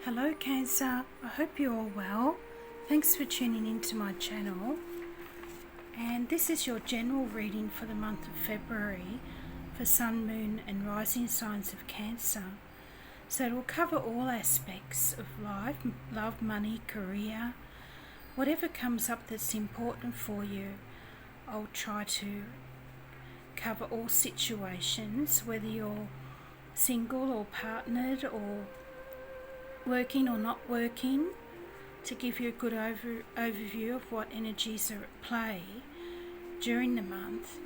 Hello Cancer, I hope you're all well. Thanks for tuning into my channel. And this is your general reading for the month of February for Sun, Moon and Rising signs of Cancer. So it will cover all aspects of life, love, money, career, whatever comes up that's important for you. I'll try to cover all situations, whether you're single or partnered or working or not working, to give you a good overview of what energies are at play during the month.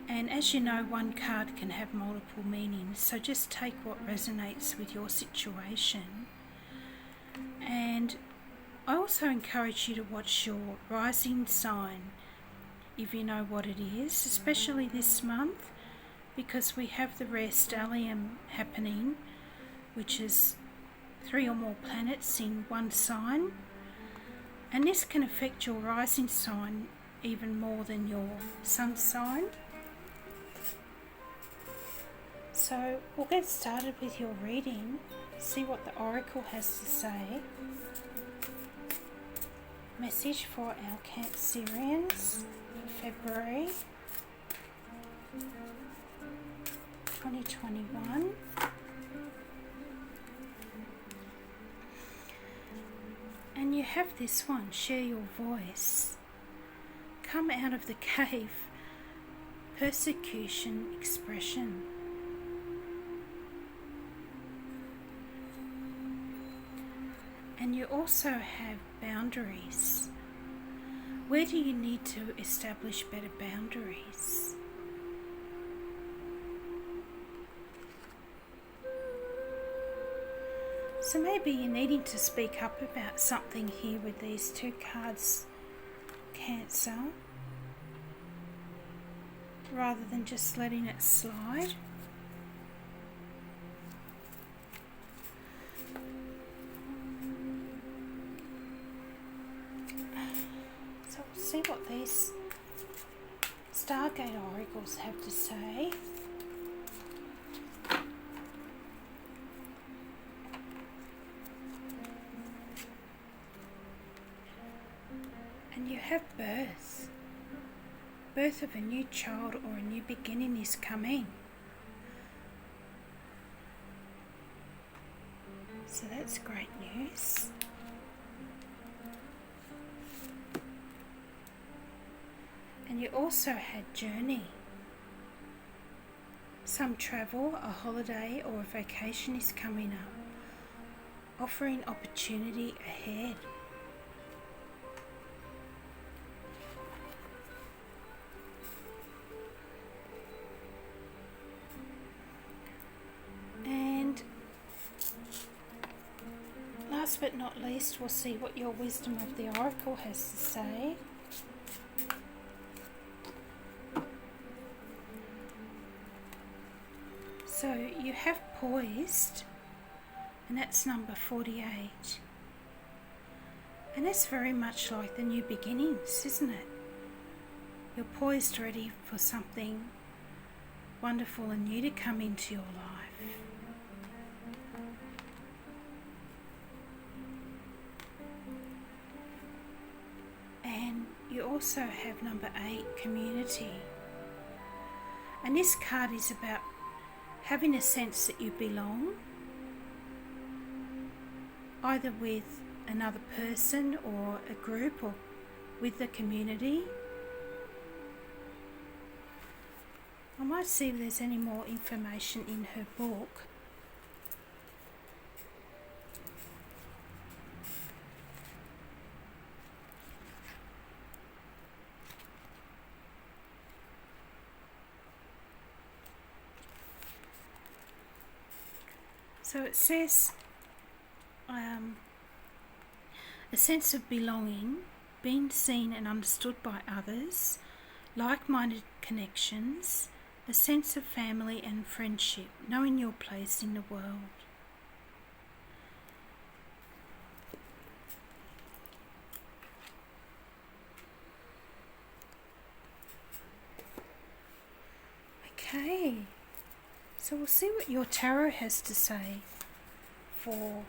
And as you know, one card can have multiple meanings, so just take what resonates with your situation. And I also encourage you to watch your rising sign if you know what it is, especially this month, because we have the rare stellium happening, which is 3 or more planets in one sign, and this can affect your rising sign even more than your sun sign. So we'll get started with your reading, see what the oracle has to say. Message for our Cancerians for February 2021. And you have this one, share your voice. Come out of the cave, persecution, expression. And you also have boundaries. Where do you need to establish better boundaries? So maybe you're needing to speak up about something here with these two cards, Cancer, rather than just letting it slide. So we'll see what these Stargate oracles have to say. And you have birth of a new child or a new beginning is coming. So that's great news. And you also had journey. Some travel, a holiday or a vacation is coming up, offering opportunity ahead. Last but not least, we'll see what your wisdom of the oracle has to say. So you have poised, and that's number 48. And that's very much like the new beginnings, isn't it? You're poised, ready for something wonderful and new to come into your life. You also have number 8, community. And this card is about having a sense that you belong, either with another person or a group or with the community. I might see if there's any more information in her book. So it says a sense of belonging, being seen and understood by others, like-minded connections, a sense of family and friendship, knowing your place in the world. Okay. So we'll see what your tarot has to say for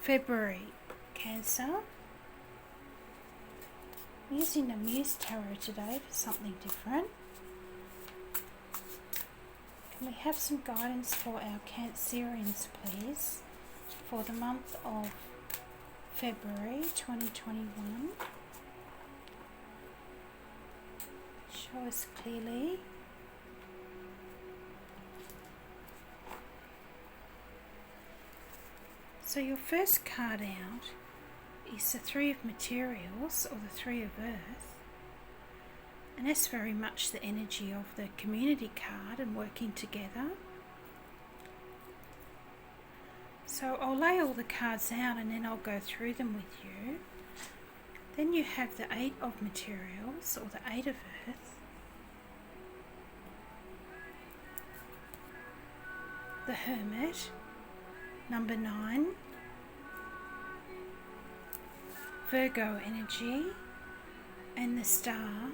February, Cancer. I'm using the Muse Tarot today for something different. Can we have some guidance for our Cancerians, please, for the month of February 2021? Show us clearly. So your first card out is the Three of Materials, or the Three of Earth, and that's very much the energy of the community card and working together. So I'll lay all the cards out and then I'll go through them with you. Then you have the Eight of Materials, or the Eight of Earth, the Hermit, number 9, Virgo energy, and the Star,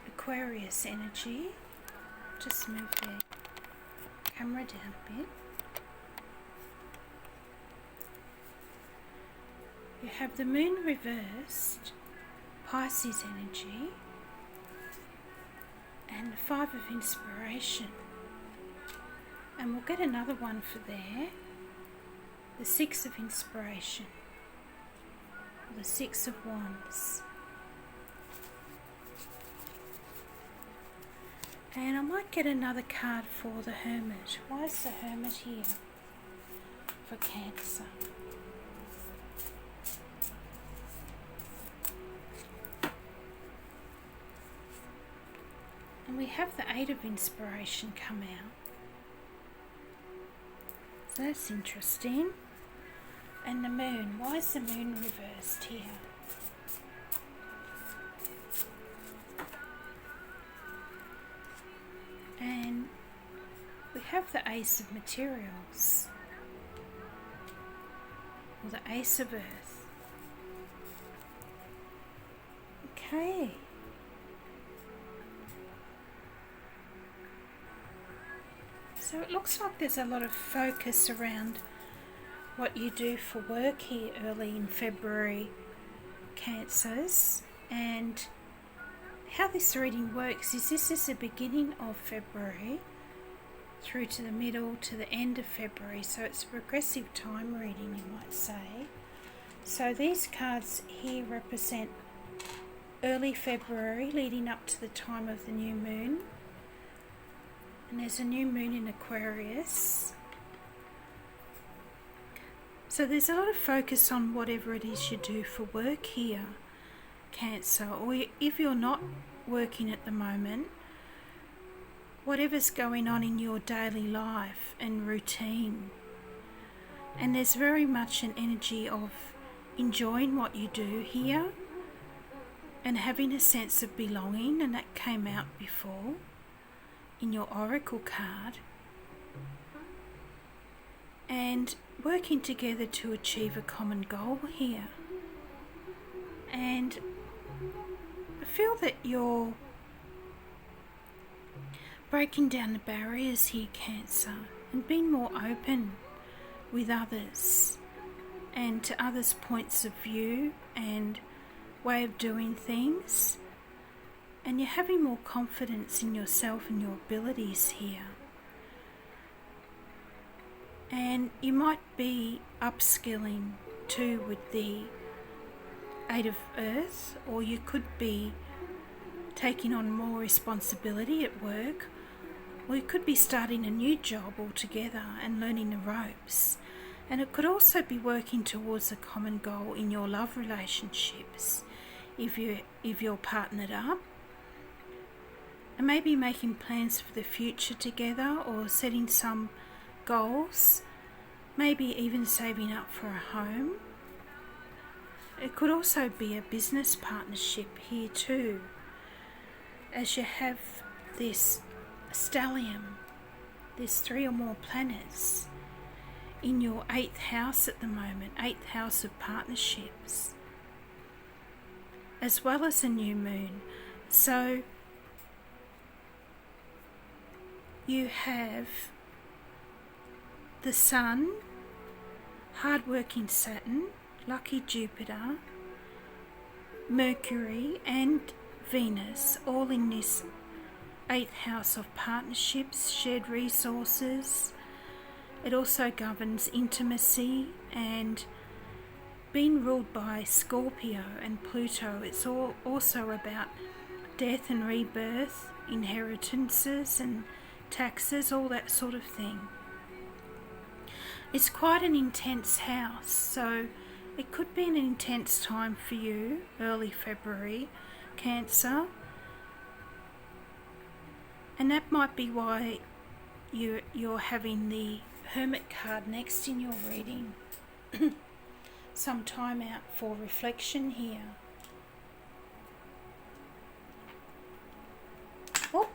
Aquarius energy. Just move the camera down a bit. You have the Moon reversed, Pisces energy, and the Five of Inspiration. And we'll get another one for there, the Six of Inspiration, or the Six of Wands. And I might get another card for the Hermit. Why is the Hermit here for Cancer? And we have the Eight of Inspiration come out. So that's interesting. And the Moon. Why is the Moon reversed here? And we have the Ace of Materials, or the Ace of Earth. Okay. So it looks like there's a lot of focus around what you do for work here early in February, Cancers. And how this reading works is this is the beginning of February through to the middle to the end of February. So it's a progressive time reading, you might say. So these cards here represent early February leading up to the time of the new moon. And there's a new moon in Aquarius. So there's a lot of focus on whatever it is you do for work here, Cancer. Or if you're not working at the moment, whatever's going on in your daily life and routine. And there's very much an energy of enjoying what you do here and having a sense of belonging, and that came out before in your oracle card, and working together to achieve a common goal here. And I feel that you're breaking down the barriers here, Cancer, and being more open with others and to others' points of view and way of doing things. And you're having more confidence in yourself and your abilities here. And you might be upskilling too with the Eight of Earth, or you could be taking on more responsibility at work, or you could be starting a new job altogether and learning the ropes. And it could also be working towards a common goal in your love relationships if you're partnered up. And maybe making plans for the future together, or setting some goals, maybe even saving up for a home. It could also be a business partnership here too, as you have this stellium, there's 3 or more planets in your 8th house at the moment, 8th house of partnerships, as well as a new moon. So you have the Sun, hard-working Saturn, lucky Jupiter, Mercury and Venus, all in this 8th house of partnerships, shared resources. It also governs intimacy, and being ruled by Scorpio and Pluto, it's all also about death and rebirth, inheritances and taxes, all that sort of thing. It's quite an intense house, so it could be an intense time for you, early February, Cancer. And that might be why you're having the Hermit card next in your reading. Some time out for reflection here. Oh.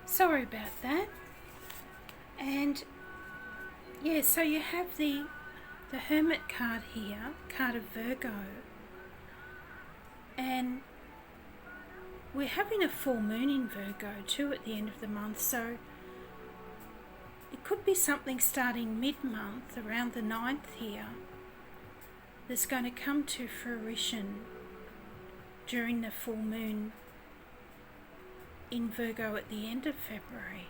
Sorry about that. And yeah, so you have the Hermit card here, card of Virgo. And we're having a full moon in Virgo too at the end of the month, so it could be something starting mid-month, around the 9th here, that's going to come to fruition during the full moon in Virgo at the end of February.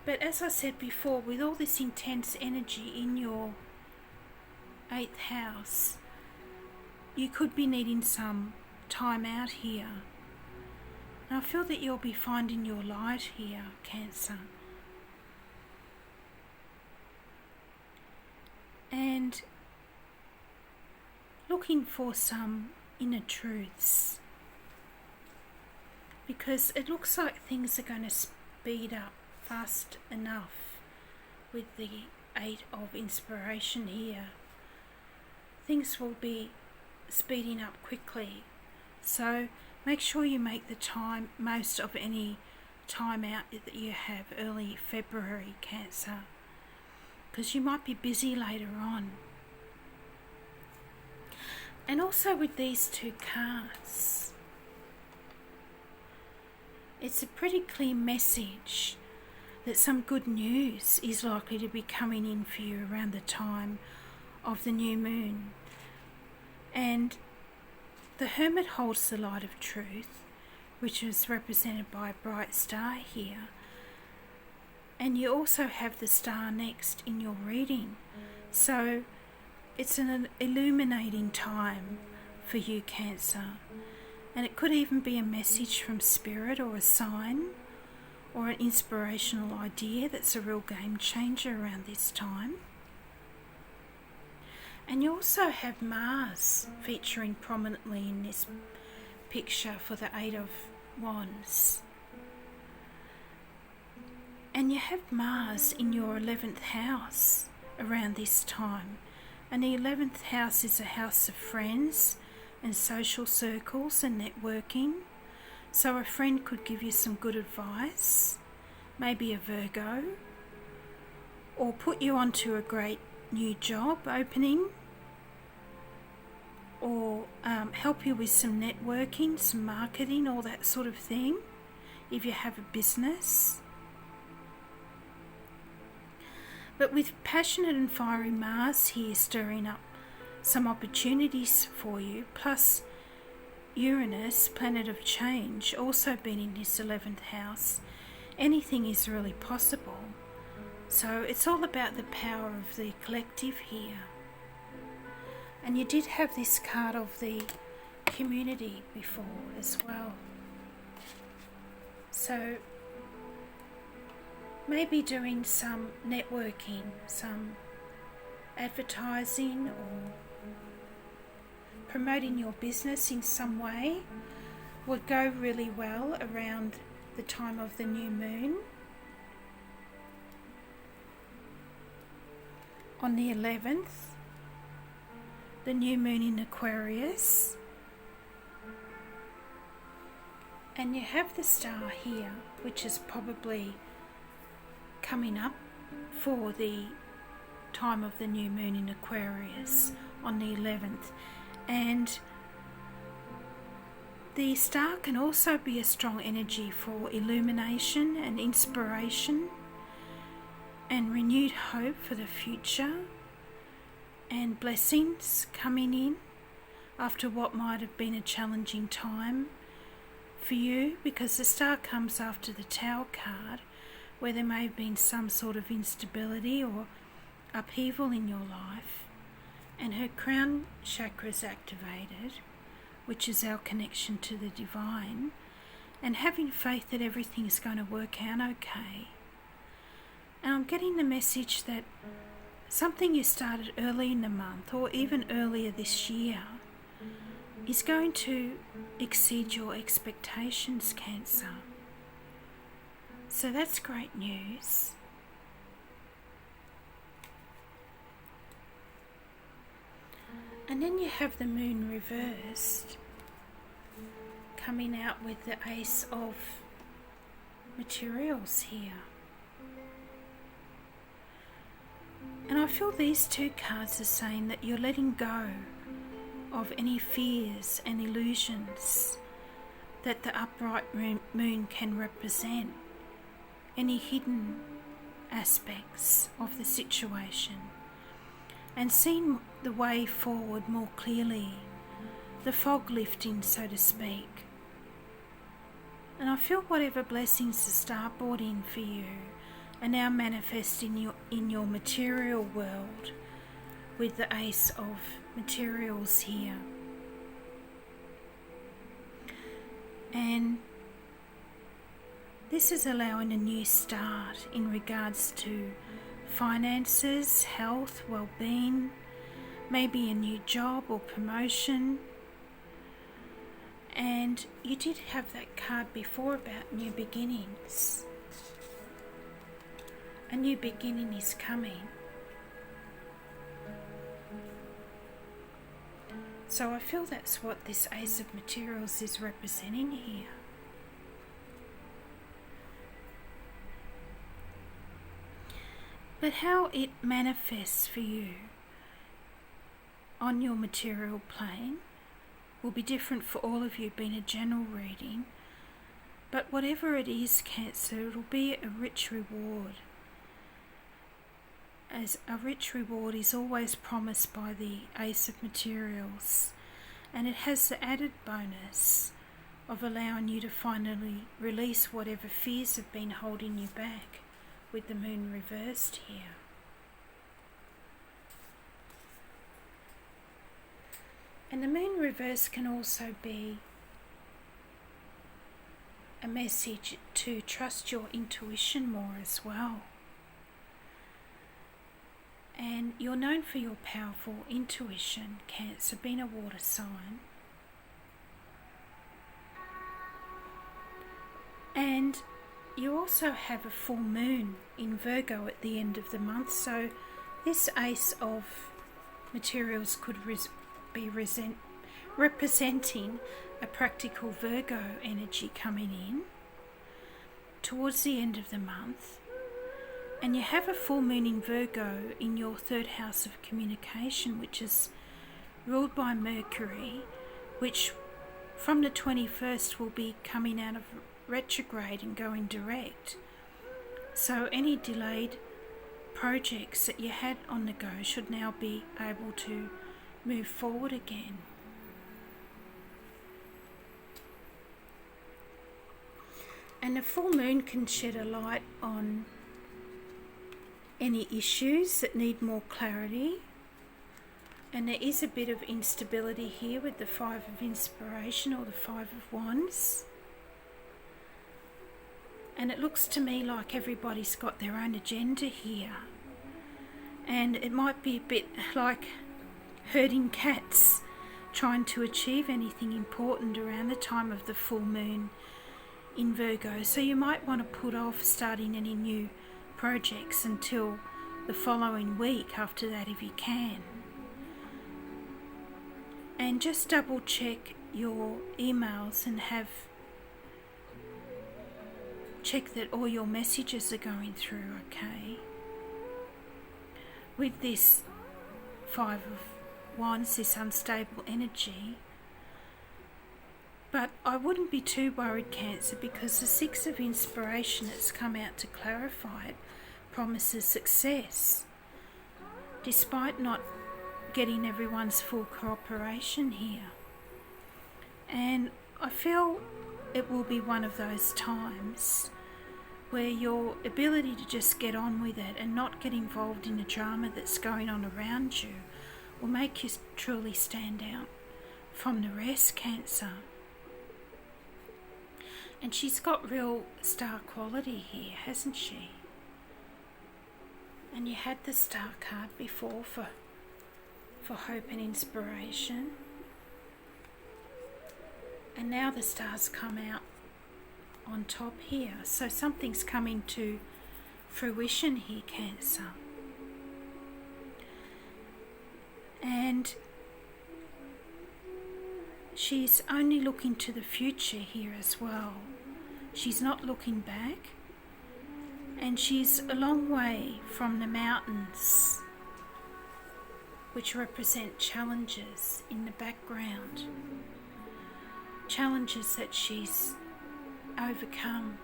But as I said before, with all this intense energy in your 8th house, you could be needing some time out here. And I feel that you'll be finding your light here, Cancer. And looking for some inner truths. Because it looks like things are going to speed up fast enough with the 8 of inspiration here. Things will be speeding up quickly, so make sure you make the most of any time out that you have early February, Cancer, because you might be busy later on. And also with these 2 cards, it's a pretty clear message that some good news is likely to be coming in for you around the time of the new moon. And the Hermit holds the light of truth, which is represented by a bright star here. And you also have the star next in your reading. So it's an illuminating time for you, Cancer. And it could even be a message from Spirit, or a sign, or an inspirational idea that's a real game changer around this time. And you also have Mars featuring prominently in this picture for the 8 of Wands. And you have Mars in your 11th house around this time. And the 11th house is a house of friends and social circles and networking. So a friend could give you some good advice, maybe a Virgo, or put you onto a great new job opening, or help you with some networking, some marketing, all that sort of thing, if you have a business. But with passionate and fiery Mars here stirring up some opportunities for you, plus Uranus, planet of change, also being in this 11th house, anything is really possible. So it's all about the power of the collective here. And you did have this card of the community before as well. So maybe doing some networking, some advertising, or promoting your business in some way would go really well around the time of the new moon. On the 11th, the new moon in Aquarius. And you have the star here, which is probably coming up for the time of the new moon in Aquarius on the 11th. And the star can also be a strong energy for illumination and inspiration and renewed hope for the future and blessings coming in after what might have been a challenging time for you, because the star comes after the Tower card, where there may have been some sort of instability or upheaval in your life, and her crown chakra is activated, which is our connection to the divine, and having faith that everything is going to work out okay. And I'm getting the message that something you started early in the month or even earlier this year is going to exceed your expectations, Cancer. So that's great news. And then you have the moon reversed, coming out with the Ace of Materials here. And I feel these two cards are saying that you're letting go of any fears and illusions that the upright moon can represent, any hidden aspects of the situation, and seeing the way forward more clearly, the fog lifting, so to speak. And I feel whatever blessings the star brought in for you are now manifesting in your material world with the Ace of Materials here. And this is allowing a new start in regards to finances, health, well-being, maybe a new job or promotion. And you did have that card before about new beginnings. A new beginning is coming. So I feel that's what this Ace of Materials is representing here. But how it manifests for you on your material plane will be different for all of you, being a general reading. But whatever it is, Cancer, it'll be a rich reward. As a rich reward is always promised by the Ace of Materials, and it has the added bonus of allowing you to finally release whatever fears have been holding you back with the moon reversed here. And the moon reverse can also be a message to trust your intuition more as well. And you're known for your powerful intuition, Cancer, being a water sign. And you also have a full moon in Virgo at the end of the month, so this Ace of Materials could be representing a practical Virgo energy coming in towards the end of the month. And you have a full moon in Virgo in your third house of communication, which is ruled by Mercury, which from the 21st will be coming out of retrograde and going direct. So any delayed projects that you had on the go should now be able to move forward again. And the full moon can shed a light on any issues that need more clarity. And there is a bit of instability here with the Five of Inspiration or the Five of Wands. And it looks to me like everybody's got their own agenda here. And it might be a bit like herding cats, trying to achieve anything important around the time of the full moon in Virgo. So you might want to put off starting any new projects until the following week after that if you can. And just double check your emails and check that all your messages are going through okay. With this Five of Wands, this unstable energy. But I wouldn't be too worried, Cancer, because the Six of Inspiration that's come out to clarify it promises success, despite not getting everyone's full cooperation here. And I feel it will be one of those times where your ability to just get on with it and not get involved in the drama that's going on around you will make you truly stand out from the rest, Cancer. And she's got real star quality here, hasn't she? And you had the star card before for hope and inspiration. And now the stars come out on top here. So something's coming to fruition here, Cancer. And she's only looking to the future here as well. She's not looking back. And she's a long way from the mountains, which represent challenges in the background. Challenges that she's overcome.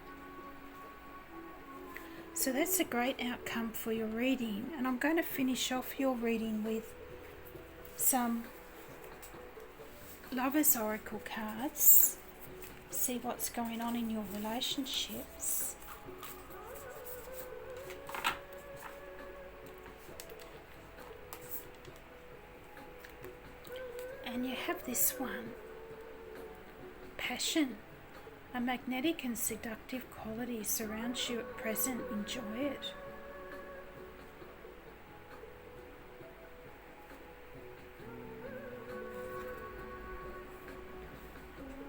So that's a great outcome for your reading. And I'm going to finish off your reading with some Lover's Oracle cards. See what's going on in your relationships. And you have this one. Passion. A magnetic and seductive quality surrounds you at present. Enjoy it.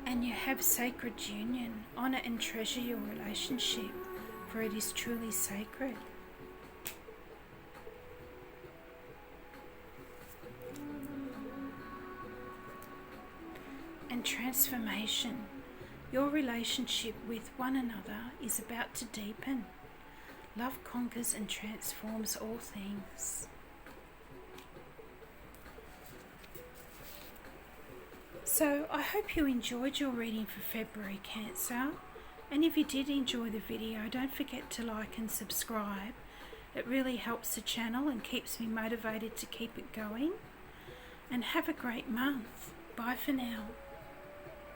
And you have sacred union. Honour and treasure your relationship, for it is truly sacred. And transformation. Your relationship with one another is about to deepen. Love conquers and transforms all things. So I hope you enjoyed your reading for February, Cancer. And if you did enjoy the video, don't forget to like and subscribe. It really helps the channel and keeps me motivated to keep it going. And have a great month. Bye for now.